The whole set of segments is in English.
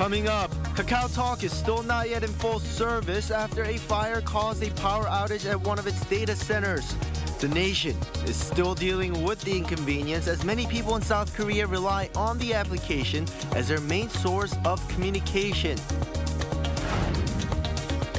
Coming up, Kakao Talk is still not yet in full service after a fire caused a power outage at one of its data centers. The nation is still dealing with the inconvenience as many people in South Korea rely on the application as their main source of communication.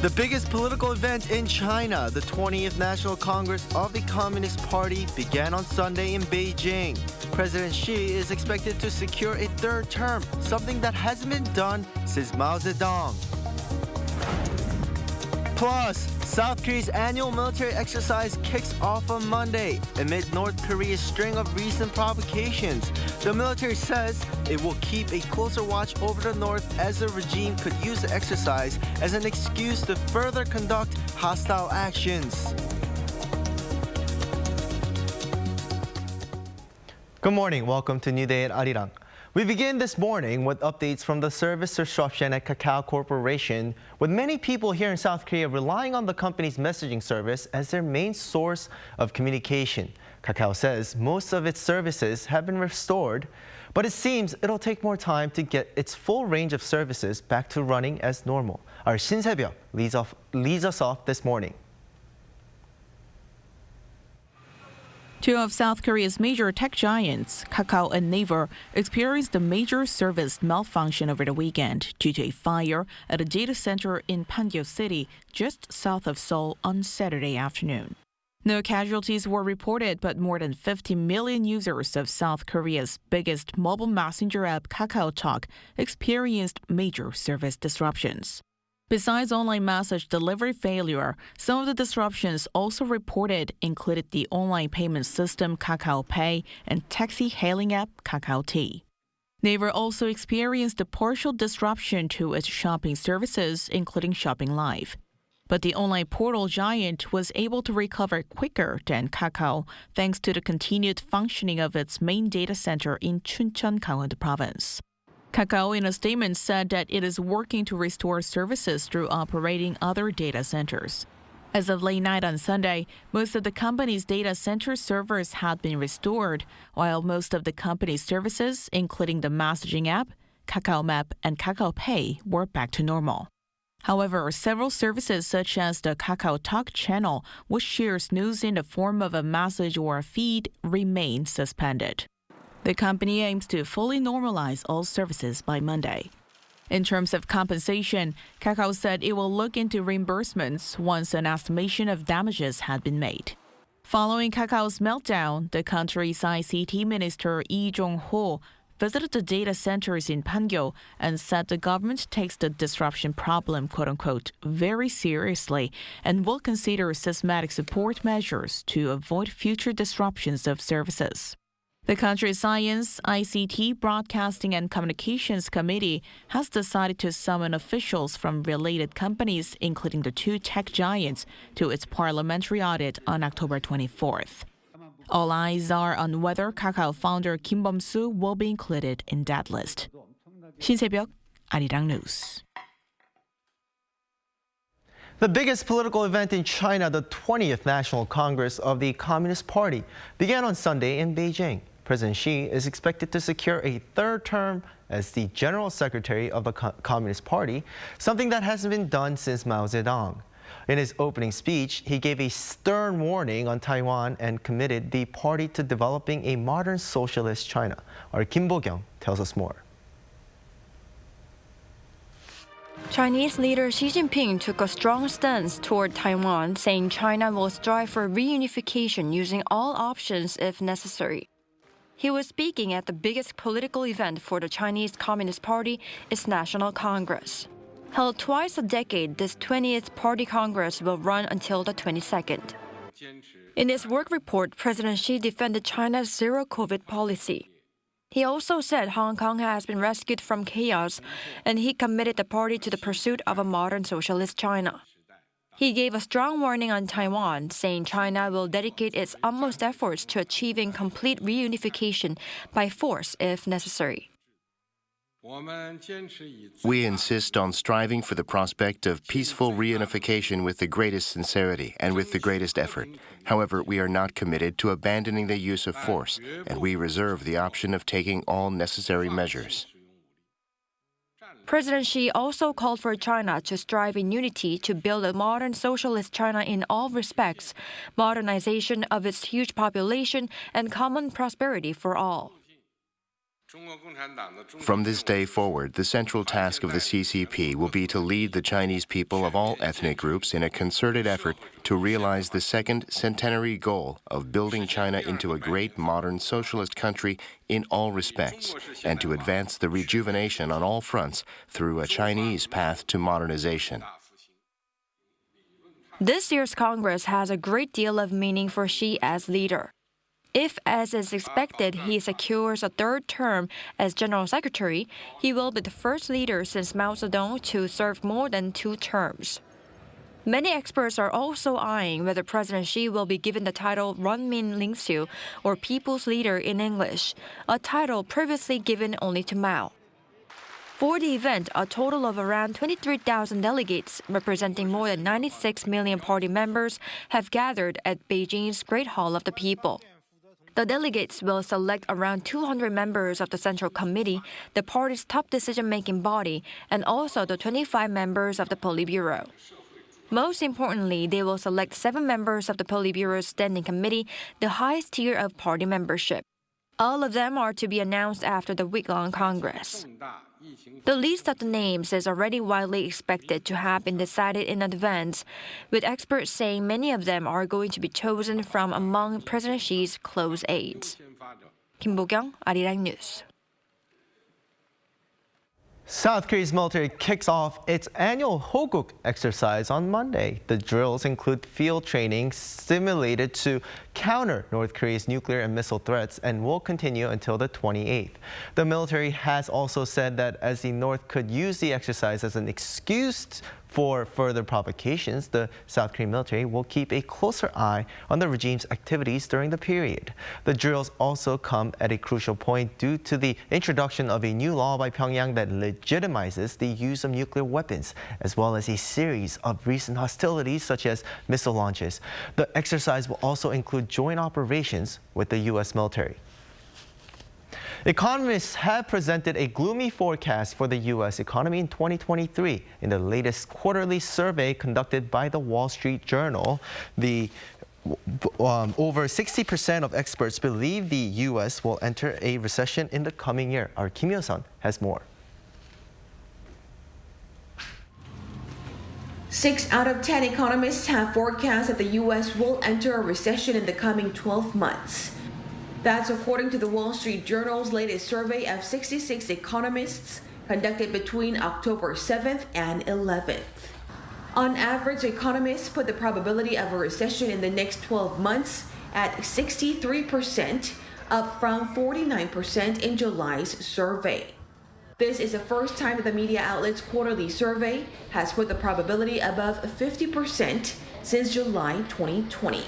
The biggest political event in China, the 20th National Congress of the Communist Party, began on Sunday in Beijing. President Xi is expected to secure a third term, something that hasn't been done since Mao Zedong. Plus, South Korea's annual military exercise kicks off on Monday amid North Korea's string of recent provocations. The military says it will keep a closer watch over the North as the regime could use the exercise as an excuse to further conduct hostile actions. Good morning. Welcome to New Day at Arirang. We begin this morning with updates from the service disruption at Kakao Corporation, with many people here in South Korea relying on the company's messaging service as their main source of communication. Kakao says most of its services have been restored, but it seems it'll take more time to get its full range of services back to running as normal. Our Shin Se-byuk leads us off this morning. Two of South Korea's major tech giants, Kakao and Naver, experienced a major service malfunction over the weekend due to a fire at a data center in Pangyo City, just south of Seoul, on Saturday afternoon. No casualties were reported, but more than 50 million users of South Korea's biggest mobile messenger app, Kakao Talk, experienced major service disruptions. Besides online message delivery failure, some of the disruptions also reported included the online payment system Kakao Pay and taxi hailing app Kakao T. Naver also experienced a partial disruption to its shopping services, including Shopping Live. But the online portal giant was able to recover quicker than Kakao thanks to the continued functioning of its main data center in Chuncheon, Gangwon Province. Kakao in a statement said that it is working to restore services through operating other data centers. As of late night on Sunday, most of the company's data center servers had been restored, while most of the company's services, including the messaging app, Kakao Map, and Kakao Pay, were back to normal. However, several services such as the Kakao Talk channel, which shares news in the form of a message or a feed, remain suspended. The company aims to fully normalize all services by Monday. In terms of compensation, Kakao said it will look into reimbursements once an estimation of damages had been made. Following Kakao's meltdown, the country's ICT minister Lee Jong-ho visited the data centers in Pangyo and said the government takes the disruption problem, quote-unquote, very seriously and will consider systematic support measures to avoid future disruptions of services. The country's Science, ICT, Broadcasting and Communications Committee has decided to summon officials from related companies, including the two tech giants, to its parliamentary audit on October 24th. All eyes are on whether Kakao founder Kim Bum-soo will be included in that list. Shin Se-byuk, Arirang News. The biggest political event in China, the 20th National Congress of the Communist Party, began on Sunday in Beijing. President Xi is expected to secure a third term as the General Secretary of the Communist Party, something that hasn't been done since Mao Zedong. In his opening speech, he gave a stern warning on Taiwan and committed the party to developing a modern socialist China. Our Kim Bo-kyung tells us more. Chinese leader Xi Jinping took a strong stance toward Taiwan, saying China will strive for reunification using all options if necessary. He was speaking at the biggest political event for the Chinese Communist Party, its National Congress. Held twice a decade, this 20th Party Congress will run until the 22nd. In his work report, President Xi defended China's zero-COVID policy. He also said Hong Kong has been rescued from chaos, and he committed the party to the pursuit of a modern socialist China. He gave a strong warning on Taiwan, saying China will dedicate its utmost efforts to achieving complete reunification by force if necessary. We insist on striving for the prospect of peaceful reunification with the greatest sincerity and with the greatest effort. However, we are not committed to abandoning the use of force, and we reserve the option of taking all necessary measures. President Xi also called for China to strive in unity to build a modern socialist China in all respects, modernization of its huge population, and common prosperity for all. From this day forward, the central task of the CCP will be to lead the Chinese people of all ethnic groups in a concerted effort to realize the second centenary goal of building China into a great modern socialist country in all respects, and to advance the rejuvenation on all fronts through a Chinese path to modernization. This year's Congress has a great deal of meaning for Xi as leader. If, as is expected, he secures a third term as General Secretary, he will be the first leader since Mao Zedong to serve more than 2 terms. Many experts are also eyeing whether President Xi will be given the title Renmin Lingxiu, or People's Leader in English, a title previously given only to Mao. For the event, a total of around 23,000 delegates, representing more than 96 million party members, have gathered at Beijing's Great Hall of the People. The delegates will select around 200 members of the Central Committee, the party's top decision-making body, and also the 25 members of the Politburo. Most importantly, they will select 7 members of the Politburo's Standing Committee, the highest tier of party membership. All of them are to be announced after the week-long Congress. The list of the names is already widely expected to have been decided in advance, with experts saying many of them are going to be chosen from among President Xi's close aides. Kim Bo-kyung, Arirang News. South Korea's military kicks off its annual Hoguk exercise on Monday. The drills include field training simulated to counter North Korea's nuclear and missile threats and will continue until the 28th. The military has also said that as the North could use the exercise as an excuse for further provocations, the South Korean military will keep a closer eye on the regime's activities during the period. The drills also come at a crucial point due to the introduction of a new law by Pyongyang that legitimizes the use of nuclear weapons, as well as a series of recent hostilities such as missile launches. The exercise will also include joint operations with the U.S. military. Economists have presented a gloomy forecast for the U.S. economy in 2023 in the latest quarterly survey conducted by the Wall Street Journal. Over 60% of experts believe the U.S. will enter a recession in the coming year. Our Kim Yo-sun has more. 6 out of 10 economists have forecast that the U.S. will enter a recession in the coming 12 months. That's according to the Wall Street Journal's latest survey of 66 economists conducted between October 7th and 11th. On average, economists put the probability of a recession in the next 12 months at 63%, up from 49% in July's survey. This is the first time that the media outlet's quarterly survey has put the probability above 50% since July 2020.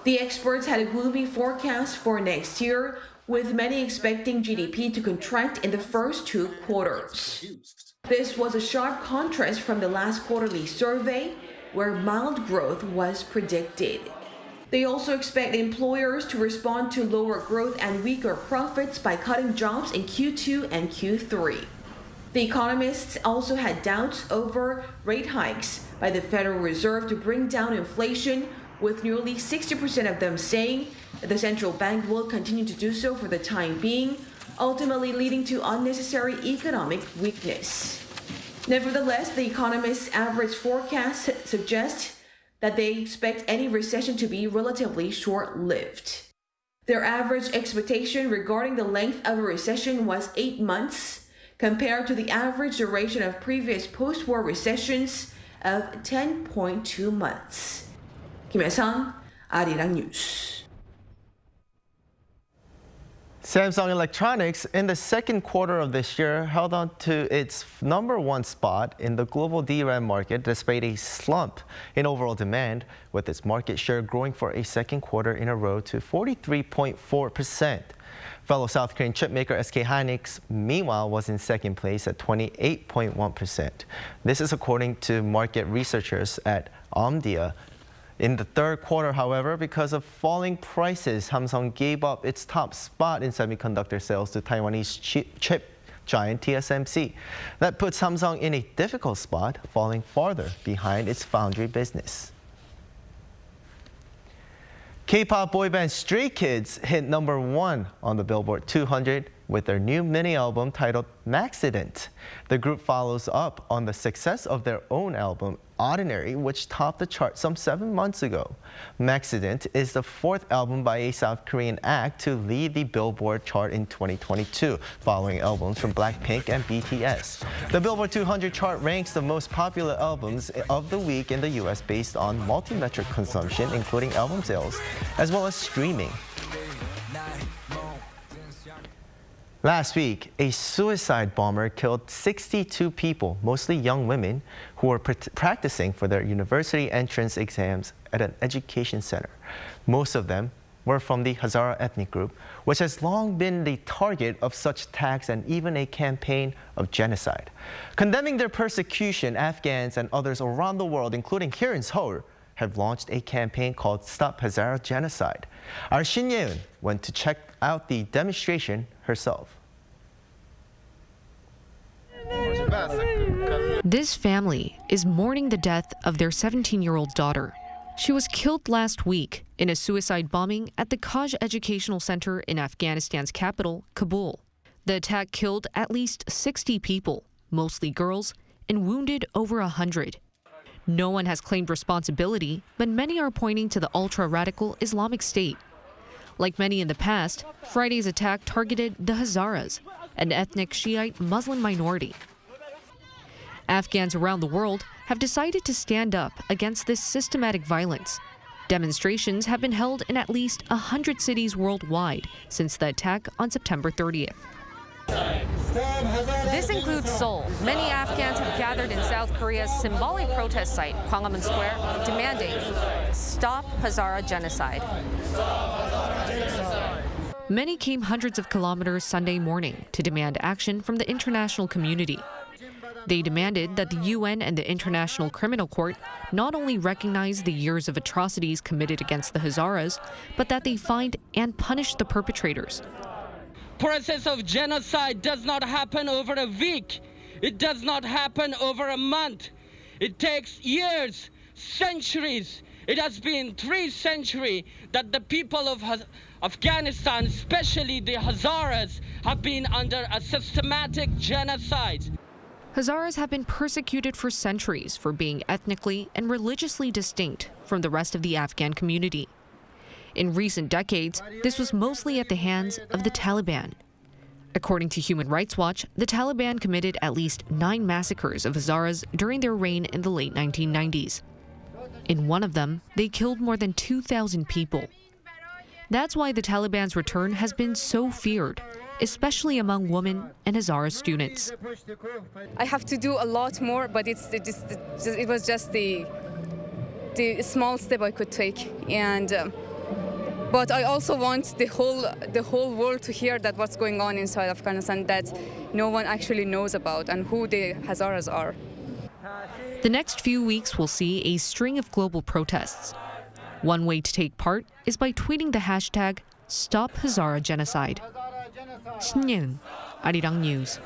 The experts had a gloomy forecast for next year, with many expecting GDP to contract in the first 2 quarters. This was a sharp contrast from the last quarterly survey, where mild growth was predicted. They also expect employers to respond to lower growth and weaker profits by cutting jobs in Q2 and Q3. The economists also had doubts over rate hikes by the Federal Reserve to bring down inflation, with nearly 60% of them saying that the central bank will continue to do so for the time being, ultimately leading to unnecessary economic weakness. Nevertheless, the economists' average forecasts suggest that they expect any recession to be relatively short-lived. Their average expectation regarding the length of a recession was 8 months, compared to the average duration of previous post-war recessions of 10.2 months. Kim Yo-sun, Arirang News. Samsung Electronics in the second quarter of this year held on to its #1 spot in the global DRAM market despite a slump in overall demand, with its market share growing for a second quarter in a row to 43.4%. Fellow South Korean chipmaker SK Hynix, meanwhile, was in second place at 28.1%. This is according to market researchers at Omdia. In the third quarter, however, because of falling prices, Samsung gave up its top spot in semiconductor sales to Taiwanese giant TSMC. That puts Samsung in a difficult spot, falling farther behind its foundry business. K-pop boy band Stray Kids hit #1 on the Billboard 200 with their new mini album titled Maxident. The group follows up on the success of their own album, Ordinary, which topped the chart some 7 months ago. Maxident is the 4th album by a South Korean act to lead the Billboard chart in 2022, following albums from Blackpink and BTS. The Billboard 200 chart ranks the most popular albums of the week in the U.S. based on multi-metric consumption, including album sales, as well as streaming. Last week, a suicide bomber killed 62 people, mostly young women, who were practicing for their university entrance exams at an education center. Most of them were from the Hazara ethnic group, which has long been the target of such attacks and even a campaign of genocide. Condemning their persecution, Afghans and others around the world, including here in Seoul, have launched a campaign called Stop Hazara Genocide. Our Shin Yeun went to check out the demonstration herself. This family is mourning the death of their 17-year-old daughter. She was killed last week in a suicide bombing at the Kaj Educational Center in Afghanistan's capital, Kabul. The attack killed at least 60 people, mostly girls, and wounded over 100. No one has claimed responsibility, but many are pointing to the ultra-radical Islamic State. Like many in the past, Friday's attack targeted the Hazaras, an ethnic Shiite Muslim minority. Afghans around the world have decided to stand up against this systematic violence. Demonstrations have been held in at least 100 cities worldwide since the attack on September 30th. This includes Seoul. Many Afghans have gathered in South Korea's symbolic protest site, Gwanghwamun Square, demanding Stop Hazara Genocide. Many came hundreds of kilometers Sunday morning to demand action from the international community. They demanded that the UN and the International Criminal Court not only recognize the years of atrocities committed against the Hazaras, but that they find and punish the perpetrators. Process of genocide does not happen over a week. It does not happen over a month. It takes years, centuries. It has been 3 centuries that the people of Afghanistan, especially the Hazaras, have been under a systematic genocide. Hazaras have been persecuted for centuries for being ethnically and religiously distinct from the rest of the Afghan community. In recent decades, this was mostly at the hands of the Taliban. According to Human Rights Watch, the Taliban committed at least 9 massacres of Hazaras during their reign in the late 1990s. In one of them, they killed more than 2,000 people. That's why the Taliban's return has been so feared, especially among women and Hazara students. I have to do a lot more, but it was just the small step I could take. But I also want the whole world to hear that what's going on inside Afghanistan that no one actually knows about and who the Hazaras are. The next few weeks will see a string of global protests. One way to take part is by tweeting the hashtag Stop Hazara Genocide. Shin Yeun, Arirang News.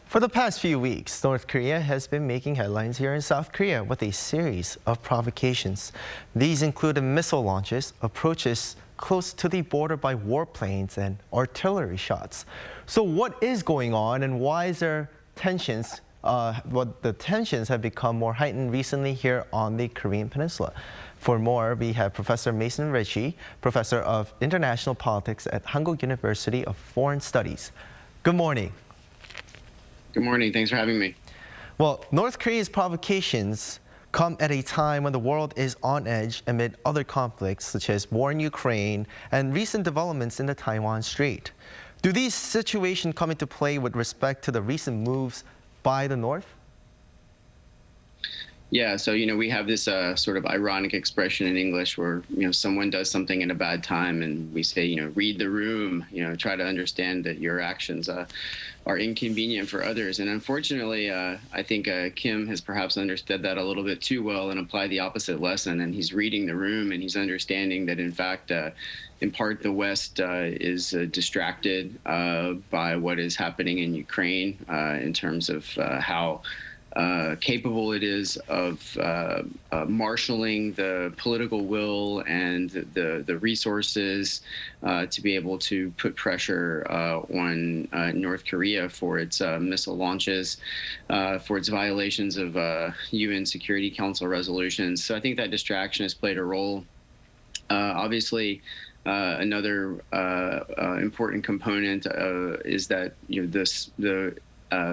For the past few weeks, North Korea has been making headlines here in South Korea with a series of provocations. These included missile launches, approaches close to the border by warplanes, and artillery shots. So what is going on and why is there tensions? The tensions have become more heightened recently here on the Korean Peninsula. For more, we have Professor Mason Ritchie, Professor of International Politics at Hanguk University of Foreign Studies. Good morning. Good morning. Thanks for having me. Well, North Korea's provocations come at a time when the world is on edge amid other conflicts such as war in Ukraine and recent developments in the Taiwan Strait. Do these situations come into play with respect to the recent moves by the North? Yeah, so we have this sort of ironic expression in English where someone does something at a bad time, and we say read the room, try to understand that your actions are inconvenient for others. And unfortunately, I think Kim has perhaps understood that a little bit too well and applied the opposite lesson. And he's reading the room, and he's understanding that in fact, in part, the West is distracted by what is happening in Ukraine in terms of how capable it is of marshaling the political will and the resources to be able to put pressure on North Korea for its missile launches, for its violations of UN Security Council resolutions. So I think that distraction has played a role. Obviously, another important component is that the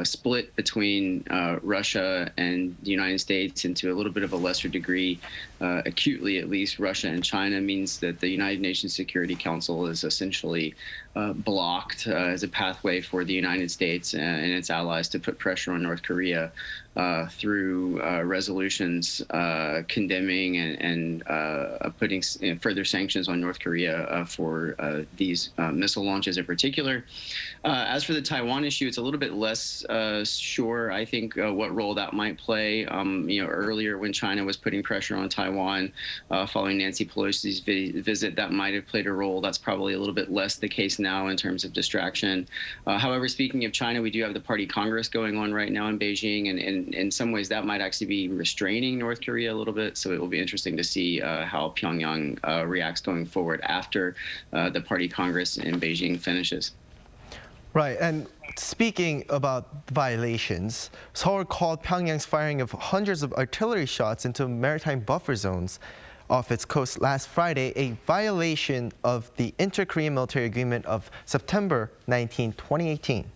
split between Russia and the United States, and to a little bit of a lesser degree, acutely at least, Russia and China, means that the United Nations Security Council is essentially blocked as a pathway for the United States and its allies to put pressure on North Korea through resolutions condemning and putting further sanctions on North Korea for these missile launches in particular. As for the Taiwan issue, it's a little bit less sure, I think, what role that might play. Earlier when China was putting pressure on Taiwan following Nancy Pelosi's visit, that might have played a role. That's probably a little bit less the case now in terms of distraction. However, speaking of China, we do have the Party Congress going on right now in Beijing, and in some ways that might actually be restraining North Korea a little bit. So it will be interesting to see how Pyongyang reacts going forward after the Party Congress in Beijing finishes. Right, and speaking about violations, Seoul called Pyongyang's firing of hundreds of artillery shots into maritime buffer zones off its coast last Friday a violation of the Inter-Korean Military Agreement of September 19, 2018.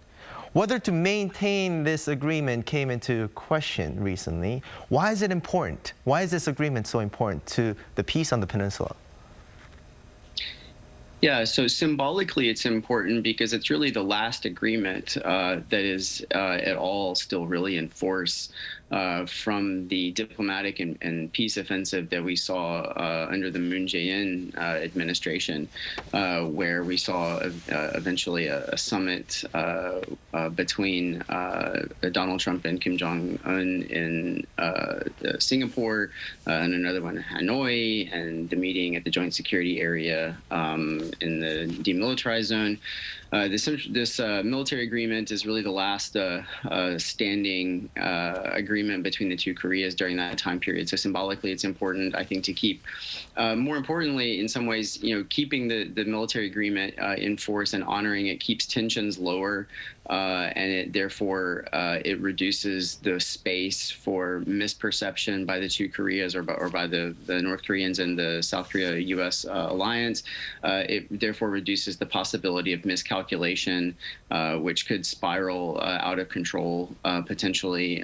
Whether to maintain this agreement came into question recently. Why is it important? Why is this agreement so important to the peace on the peninsula? Yeah, so symbolically it's important because it's really the last agreement that is at all still really in force from the diplomatic and peace offensive that we saw under the Moon Jae-in administration, where we saw eventually a summit between Donald Trump and Kim Jong-un in Singapore, and another one in Hanoi, and the meeting at the Joint Security Area in the demilitarized zone. This military agreement is really the last standing agreement between the two Koreas during that time period. So symbolically, it's important, I think, to keep. More importantly, in some ways, keeping the military agreement in force and honoring it keeps tensions lower, and it therefore it reduces the space for misperception by the two Koreas or by the North Koreans and the South Korea-U.S. alliance. It therefore reduces the possibility of miscalculation, which could spiral out of control potentially.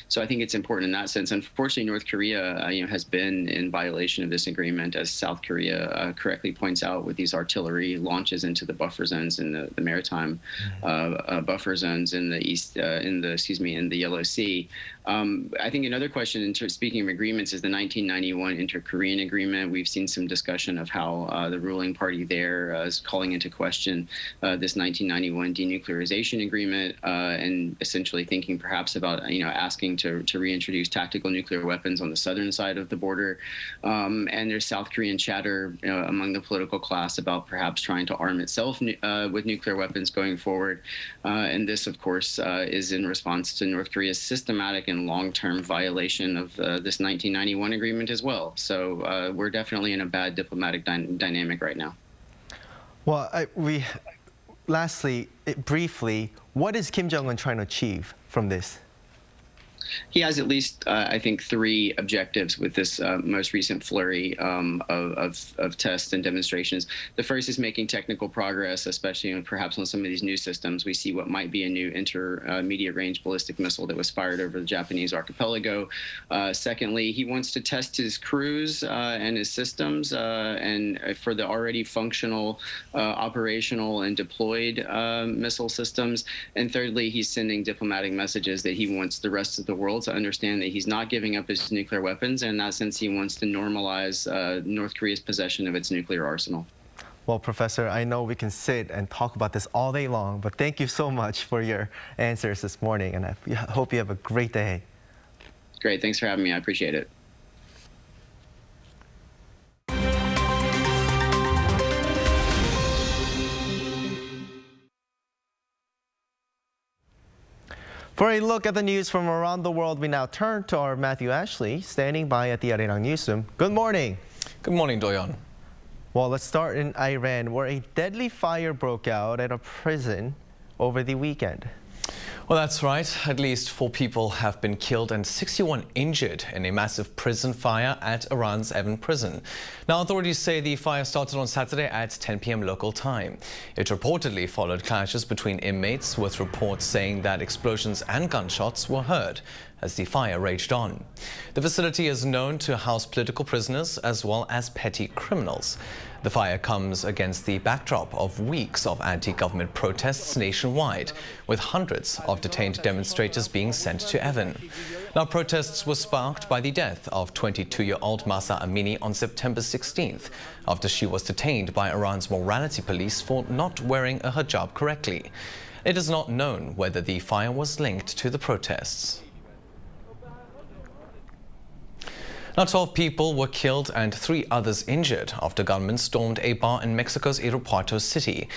So I think it's important in that sense. Unfortunately, North Korea has been in violation of this agreement, as South Korea correctly points out, with these artillery launches into the buffer zones in the maritime buffer zones in the east, in the Yellow Sea. I think another question, speaking of agreements, is the 1991 Inter-Korean Agreement. We've seen some discussion of how the ruling party there is calling into question this 1991 denuclearization agreement, and essentially thinking perhaps about asking to reintroduce tactical nuclear weapons on the southern side of the border. And there's South Korean chatter among the political class about perhaps trying to arm itself with nuclear weapons going forward. And this, of course, is in response to North Korea's systematic and long-term violation of this 1991 agreement as well. So we're definitely in a bad diplomatic dynamic right now. Well, lastly, briefly, what is Kim Jong-un trying to achieve from this? He has at least, I think, three objectives with this most recent flurry of tests and demonstrations. The first is making technical progress, especially perhaps on some of these new systems. We see what might be a new intermediate range ballistic missile that was fired over the Japanese archipelago. Secondly, he wants to test his crews and his systems and for the already functional, operational, and deployed missile systems. And thirdly, he's sending diplomatic messages that he wants the rest of the the world to understand that he's not giving up his nuclear weapons, and in that sense, he wants to normalize North Korea's possession of its nuclear arsenal. Well, Professor, I know we can sit and talk about this all day long, but thank you so much for your answers this morning, and I hope you have a great day. Great. Thanks for having me. I appreciate it. For a look at the news from around the world, we now turn to our Matthew Ashley, standing by at the Arirang newsroom. Good morning. Good morning, Doyon. Well, let's start in Iran, where a deadly fire broke out at a prison over the weekend. Well, that's right. At least 4 people have been killed and 61 injured in a massive prison fire at Iran's Evin prison. Now, authorities say the fire started on Saturday at 10 p.m. local time. It reportedly followed clashes between inmates, with reports saying that explosions and gunshots were heard as the fire raged on. The facility is known to house political prisoners as well as petty criminals. The fire comes against the backdrop of weeks of anti-government protests nationwide, with hundreds of detained demonstrators being sent to Evin. Now, protests were sparked by the death of 22-year-old Mahsa Amini on September 16th, after she was detained by Iran's morality police for not wearing a hijab correctly. It is not known whether the fire was linked to the protests. Now, 12 people were killed and 3 others injured after gunmen stormed a bar in Mexico's Irapuato city.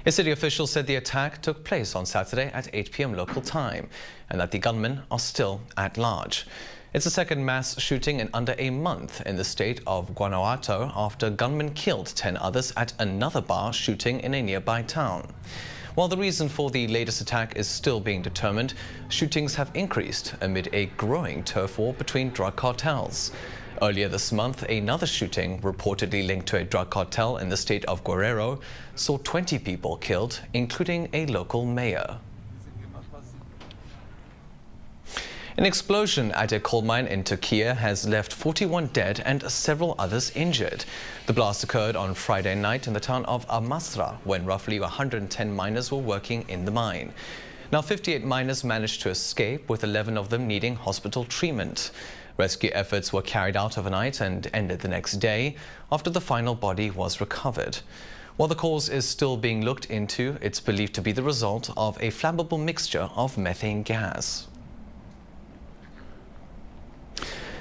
A city official said the attack took place on Saturday at 8 p.m. local time and that the gunmen are still at large. It's the second mass shooting in under a month in the state of Guanajuato after gunmen killed 10 others at another bar shooting in a nearby town. While the reason for the latest attack is still being determined, shootings have increased amid a growing turf war between drug cartels. Earlier this month, another shooting reportedly linked to a drug cartel in the state of Guerrero saw 20 people killed, including a local mayor. An explosion at a coal mine in Türkiye has left 41 dead and several others injured. The blast occurred on Friday night in the town of Amasra, when roughly 110 miners were working in the mine. Now, 58 miners managed to escape, with 11 of them needing hospital treatment. Rescue efforts were carried out overnight and ended the next day after the final body was recovered. While the cause is still being looked into, it's believed to be the result of a flammable mixture of methane gas.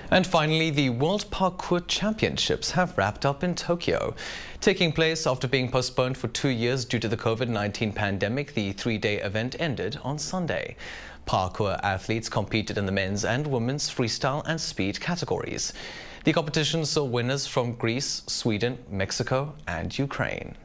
And finally, the World Parkour Championships have wrapped up in Tokyo. Taking place after being postponed for 2 years due to the COVID-19 pandemic, the 3-day event ended on Sunday. Parkour athletes competed in the men's and women's freestyle and speed categories. The competition saw winners from Greece, Sweden, Mexico, and Ukraine.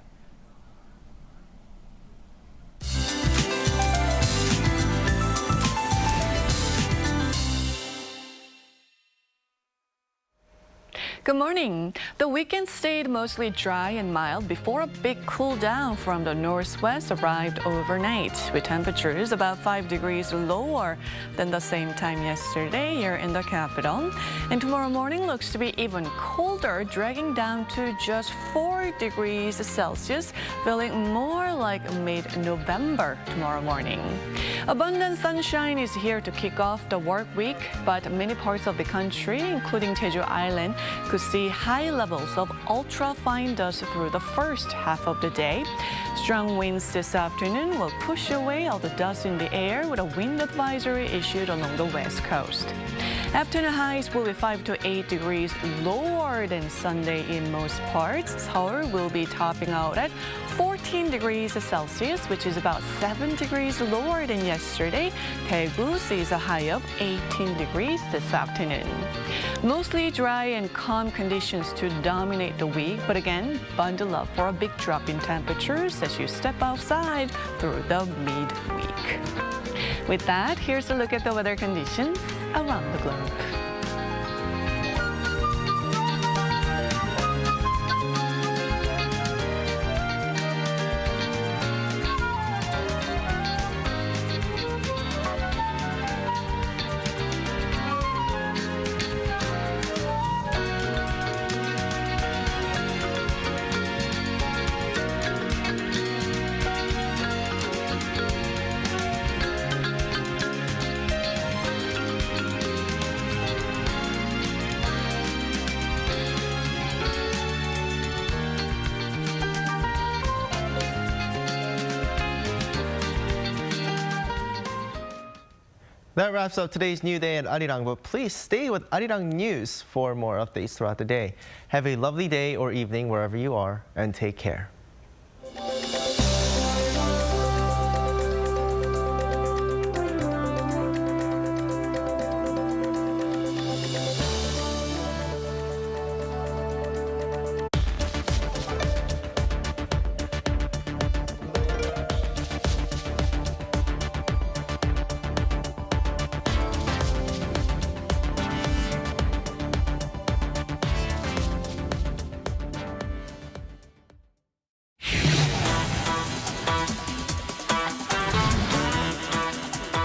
Good morning. The weekend stayed mostly dry and mild before a big cool down from the northwest arrived overnight, with temperatures about 5 degrees lower than the same time yesterday here in the capital. And tomorrow morning looks to be even colder, dragging down to just 4 degrees Celsius, feeling more like mid-November tomorrow morning. Abundant sunshine is here to kick off the work week, but many parts of the country, including Jeju Island, could see high levels of ultra-fine dust through the first half of the day. Strong winds this afternoon will push away all the dust in the air, with a wind advisory issued along the west coast. Afternoon highs will be 5 to 8 degrees lower than Sunday in most parts. Seoul will be topping out at 14 degrees Celsius, which is about 7 degrees lower than yesterday. Daegu sees a high of 18 degrees this afternoon. Mostly dry and calm conditions to dominate the week, but again, bundle up for a big drop in temperatures as you step outside through the midweek. With that, here's a look at the weather conditions around the globe. That wraps up today's New Day at Arirang, but please stay with Arirang News for more updates throughout the day. Have a lovely day or evening wherever you are, and take care.